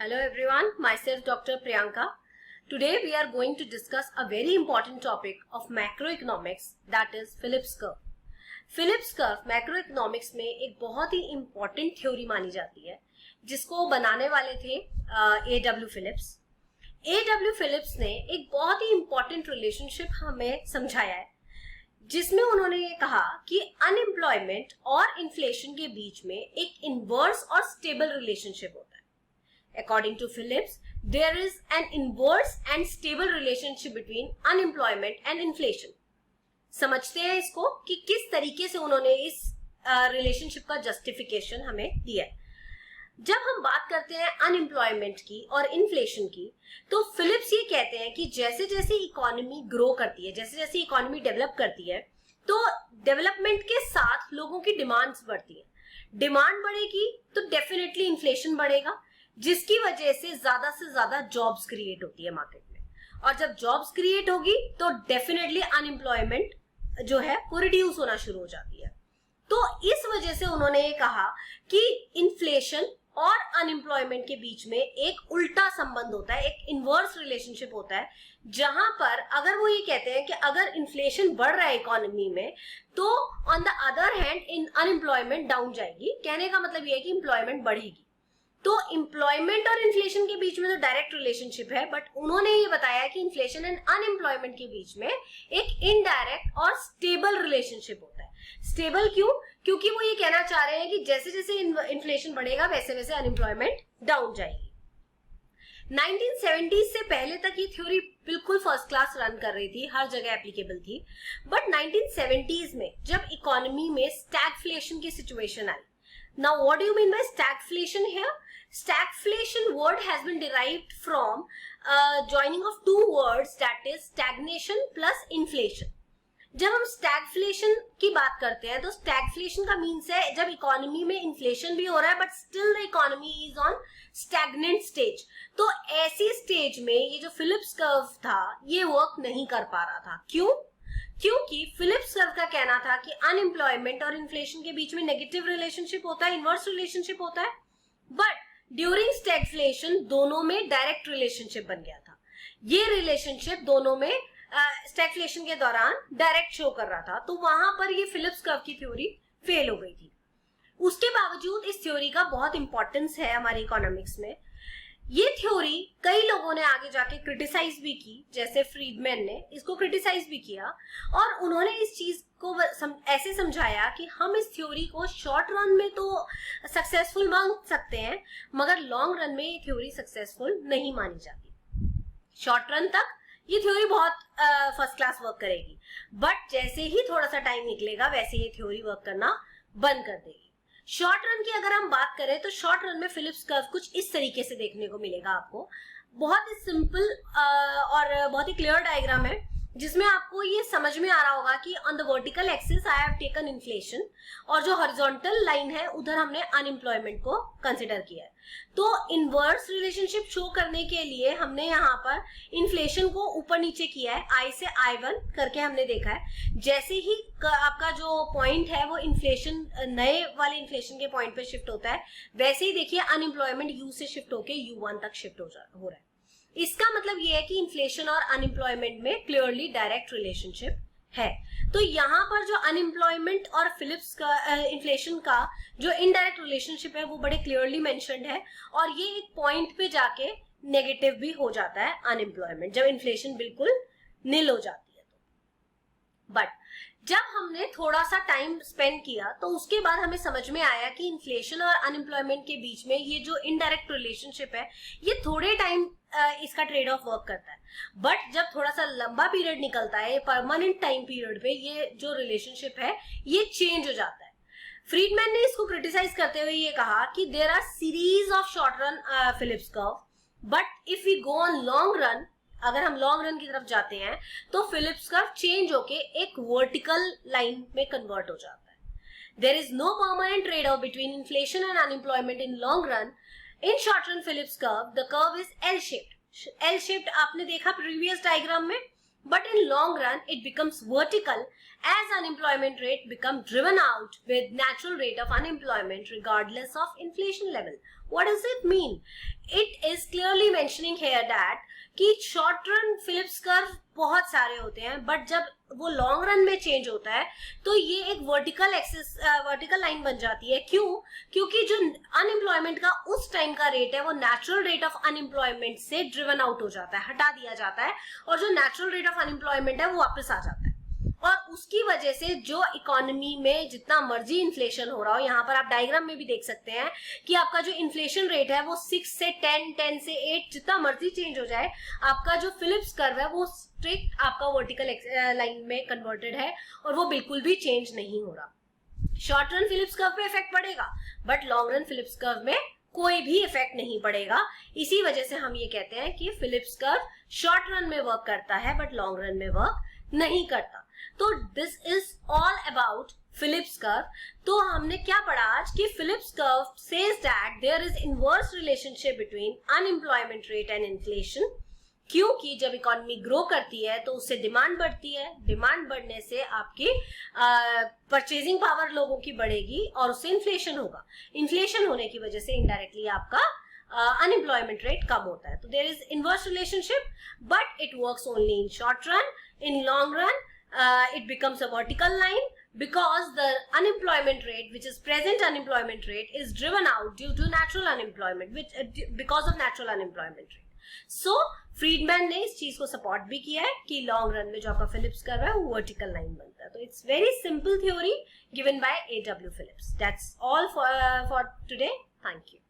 Hello everyone, myself Dr. Priyanka. Today we are going to discuss a very important topic of macroeconomics, that is Phillips curve. Phillips curve macroeconomics में एक बहुत ही important theory मानी जाती है, जिसको बनाने वाले थे A.W. Phillips. A.W. Phillips ने एक बहुत ही important relationship हमें समझाया है, जिसमें उन्होंने ये कहा कि अनएम्प्लॉयमेंट और इन्फ्लेशन के बीच में एक इनवर्स और स्टेबल रिलेशनशिप होता है. According to Phillips, there is an inverse and stable relationship between unemployment and inflation. समझते हैं इसको कि किस तरीके से उन्होंने इस रिलेशनशिप का जस्टिफिकेशन हमें दिया है. जब हम बात करते हैं अनएम्प्लॉयमेंट की और इन्फ्लेशन की, तो फिलिप्स ये कहते हैं कि जैसे जैसे इकोनॉमी ग्रो करती है, जैसे जैसे इकोनॉमी डेवलप करती है, तो डेवलपमेंट के साथ लोगों की डिमांड्स बढ़ती है. डिमांड बढ़ेगी तो डेफिनेटली इन्फ्लेशन बढ़ेगा, जिसकी वजह से ज्यादा जॉब्स क्रिएट होती है मार्केट में. और जब जॉब्स क्रिएट होगी तो डेफिनेटली अनएम्प्लॉयमेंट जो है वो रिड्यूस होना शुरू हो जाती है. तो इस वजह से उन्होंने ये कहा कि इन्फ्लेशन और अनएम्प्लॉयमेंट के बीच में एक उल्टा संबंध होता है, एक इनवर्स रिलेशनशिप होता है, जहां पर अगर वो ये कहते हैं कि अगर इन्फ्लेशन बढ़ रहा है इकोनॉमी में, तो on the other hand in unemployment down जाएगी. कहने का मतलब ये है कि एम्प्लॉयमेंट बढ़ेगी. तो एम्प्लॉयमेंट और इन्फ्लेशन के बीच में तो डायरेक्ट रिलेशनशिप है, बट उन्होंने ये बताया कि इन्फ्लेशन एंड अनएम्प्लॉयमेंट के बीच में एक इनडायरेक्ट और स्टेबल रिलेशनशिप होता है. स्टेबल क्यों? क्योंकि वो ये कहना चाह रहे हैं कि जैसे जैसे इन्फ्लेशन बढ़ेगा वैसे वैसे अनएम्प्लॉयमेंट डाउन जाएगी. 1970s से पहले तक ये थ्योरी बिल्कुल फर्स्ट क्लास रन कर रही थी, हर जगह एप्लीकेबल थी. बट 1970s में जब इकोनॉमी में स्टैगफ्लेशन की situation I. Now what do you mean by stagflation here? Stagflation word has been derived from joining of two words, that is stagnation plus inflation. जब हम स्टैगफ्लेशन की बात करते हैं तो स्टैगफ्लेशन का मीन्स है जब इकोनॉमी में इन्फ्लेशन भी हो रहा है but still the economy is on stagnant stage. तो ऐसी स्टेज में ये जो फिलिप्स कर्व था ये वर्क नहीं कर पा रहा था. क्यों? क्योंकि फिलिप्स कर्व का कहना था कि अनएम्प्लॉयमेंट और इन्फ्लेशन के बीच में नेगेटिव रिलेशनशिप होता है, इनवर्स रिलेशनशिप होता है, बट ड्यूरिंग स्टैगफ्लेशन दोनों में डायरेक्ट रिलेशनशिप बन गया था. ये रिलेशनशिप दोनों में स्टैगफ्लेशन के दौरान डायरेक्ट शो कर रहा था. तो वहां पर ये फिलिप्स कर्व की थ्योरी फेल हो गई थी. उसके बावजूद इस थ्योरी का बहुत इंपॉर्टेंस है हमारे इकोनॉमिक्स में. ये थ्योरी कई लोगों ने आगे जाके क्रिटिसाइज भी की, जैसे फ्रीडमैन ने इसको क्रिटिसाइज भी किया, और उन्होंने इस चीज को ऐसे समझाया कि हम इस थ्योरी को शॉर्ट रन में तो सक्सेसफुल मान सकते हैं, मगर लॉन्ग रन में ये थ्योरी सक्सेसफुल नहीं मानी जाती. शॉर्ट रन तक ये थ्योरी बहुत फर्स्ट क्लास वर्क करेगी, बट जैसे ही थोड़ा सा टाइम निकलेगा वैसे ये थ्योरी वर्क करना बंद कर देगी. शॉर्ट रन की अगर हम बात करें तो शॉर्ट रन में फिलिप्स कर्व कुछ इस तरीके से देखने को मिलेगा आपको. बहुत ही सिंपल और बहुत ही क्लियर डायग्राम है, जिसमें आपको ये समझ में आ रहा होगा कि on the vertical axis I have taken inflation, और जो हॉरिजॉन्टल लाइन है उधर हमने अनएम्प्लॉयमेंट को कंसिडर किया है. तो इनवर्स रिलेशनशिप शो करने के लिए हमने यहाँ पर इन्फ्लेशन को ऊपर नीचे किया है, आई से I1 करके हमने देखा है. जैसे ही आपका जो पॉइंट है वो इन्फ्लेशन नए वाले इन्फ्लेशन के पॉइंट पे शिफ्ट होता है, वैसे ही देखिए अनएम्प्लॉयमेंट U से शिफ्ट होके U1 तक शिफ्ट हो रहा है. इसका मतलब ये है कि इन्फ्लेशन और अनएम्प्लॉयमेंट में क्लियरली डायरेक्ट रिलेशनशिप है. तो यहाँ पर जो अनएम्प्लॉयमेंट और फिलिप्स का इन्फ्लेशन का जो इनडायरेक्ट रिलेशनशिप है वो बड़े क्लियरली मेंशन्ड है, और ये एक पॉइंट पे जाके नेगेटिव भी हो जाता है अनएम्प्लॉयमेंट, जब इन्फ्लेशन बिल्कुल नील हो जाती है. तो बट जब हमने थोड़ा सा टाइम स्पेंड किया तो उसके बाद हमें समझ में आया कि इन्फ्लेशन और अनएम्प्लॉयमेंट के बीच में ये जो इनडायरेक्ट रिलेशनशिप है ये थोड़े टाइम इसका ट्रेड ऑफ वर्क करता है, बट जब थोड़ा सा लंबा पीरियड निकलता है, परमानेंट टाइम पीरियड पे ये जो रिलेशनशिप है ये चेंज हो जाता है. फ्रीडमैन ने इसको क्रिटिसाइज करते हुए ये कहा कि there are series of short run Phillips curve, but if we go on long run, अगर हम लॉन्ग रन की तरफ जाते हैं तो फिलिप्स कर्व चेंज होके एक वर्टिकल लाइन में कन्वर्ट हो जाता है. There is no permanent trade off between inflation and unemployment in long run. In short run Phillips curve, the curve is L-shaped. L-shaped आपने देखा previous diagram में, but in long run it becomes vertical as unemployment rate become driven out with natural rate of unemployment regardless of inflation level. What does it mean? It is clearly mentioning here that कि short run Phillips curve बहुत सारे होते हैं, but जब वो long run में change होता है तो ये एक वर्टिकल एक्सिस वर्टिकल लाइन बन जाती है. क्यों? क्योंकि जो अनएम्प्लॉयमेंट का उस टाइम का रेट है वो नेचुरल रेट ऑफ अनएम्प्लॉयमेंट से ड्रिवन आउट हो जाता है, हटा दिया जाता है, और जो नेचुरल रेट ऑफ अनएम्प्लॉयमेंट है वो वापस आ जाता है. और उसकी वजह से जो इकोनॉमी में जितना मर्जी इन्फ्लेशन हो रहा हो, यहाँ पर आप डायग्राम में भी देख सकते हैं कि आपका जो इन्फ्लेशन रेट है वो 6 से 10, 10 से 8 जितना मर्जी चेंज हो जाए, आपका जो फिलिप्स कर्व है वो स्ट्रिक्ट आपका वर्टिकल लाइन में कन्वर्टेड है और वो बिल्कुल भी चेंज नहीं हो रहा. शॉर्ट रन फिलिप्स कर्व पे इफेक्ट पड़ेगा, but long run Phillips curve में कोई भी इफेक्ट नहीं पड़ेगा. इसी वजह से हम ये कहते हैं कि फिलिप्स कर्व शॉर्ट रन में वर्क करता है बट लॉन्ग रन में वर्क नहीं करता. तो this is all about Phillips curve. तो हमने क्या पढ़ा आज कि Phillips curve says that there is inverse relationship between unemployment rate and inflation. क्योंकि जब इकोनॉमी ग्रो करती है तो उससे डिमांड बढ़ती है, डिमांड बढ़ने से आपकी परचेजिंग पावर लोगों की बढ़ेगी और उससे इन्फ्लेशन होगा. इन्फ्लेशन होने की वजह से इनडायरेक्टली आपका अनएम्प्लॉयमेंट रेट कम होता है. तो there is inverse relationship, but it works only in short run. In long run, it becomes a vertical line because the unemployment rate, which is present unemployment rate, is driven out due to natural unemployment, which because of natural unemployment rate. So Friedman ने इस चीज को support भी किया है कि long run में जो आपका फिलिप्स कर्व है वो वर्टिकल लाइन बनता है. तो it's very simple theory given by A.W. Phillips. That's all for today. Thank you.